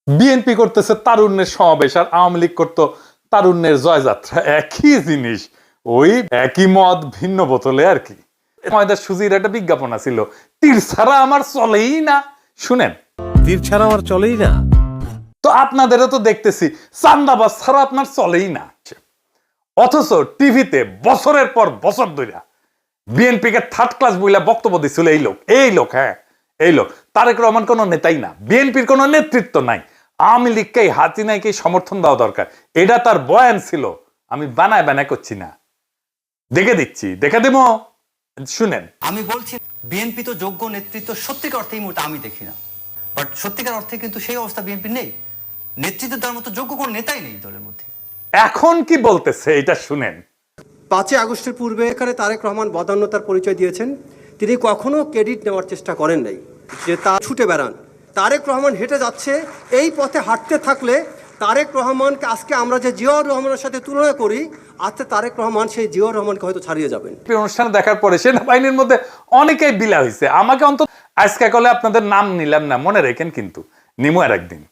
BNP করতেছে তারুণ্যের সমাবেশ আর আওয়ামী লীগ করতো তারুণ্যের জয়যাত্রা, একই জিনিস, ওই একই মদ ভিন্ন বোতলে আর কি। ময়দা সুজির একটা বিজ্ঞাপন ছিল, তীর ছাড়া আমার চলেই না। শুনেন, তীর ছাড়া আমার চলেই না। তো আপনাদেরও তো দেখতেছি চান্দাবাজ ছাড়া আপনার চলেই না। অথচ টিভিতে বছরের পর বছর ধরে বিএনপি কে থার্ড ক্লাস বইলা বক্তব্য দিচ্ছিল এই লোক হ্যাঁ এই লোক। তারেক রহমান কোনো নেতাই না, বিএনপির কোনো নেতৃত্ব নাই, আওয়ামী লীগকে হাসিনাকে সমর্থন দেওয়া দরকার, এটা তার বয়ান ছিল। আমি বানায় বানায় করছি না, দেখে দিচ্ছি, দেখে দেবো, শুনেন। আমি বলছি বিএনপি তো যোগ্য নেতৃত্ব সত্যিকার অর্থে এই মুহূর্তে আমি দেখি না, বাট সত্যিকার অর্থে কিন্তু সেই অবস্থা বিএনপি নেই, নেতৃত্ব দেওয়ার মতো যোগ্য কোনো নেতাই নেই দলের মধ্যে। এখন কি বলতেছে এটা শুনেন। 5 আগস্টের পূর্বে এখানে তারেক রহমান বদান্যতার পরিচয় দিয়েছেন। তিনি কখনো ক্রেডিট নেওয়ার চেষ্টা করেন নাই, যে তা ছুটে বেড়ান। তারেক রহমান হেঁটে যাচ্ছে, এই পথে হাঁটতে থাকলে তারেক রহমানকে আজকে আমরা যে জিয়াউর রহমানের সাথে তুলনা করি, আজকে তারেক রহমান সেই জিয়াউর রহমানকে হয়তো ছাড়িয়ে যাবেন। অনুষ্ঠান দেখার পরে সেনাবাহিনীর মধ্যে অনেকেই বিলা হয়েছে, আমাকে অন্তত আজকে কলে আপনাদের নাম নিলাম না, মনে রেখেন কিন্তু নিমু আর একদিন।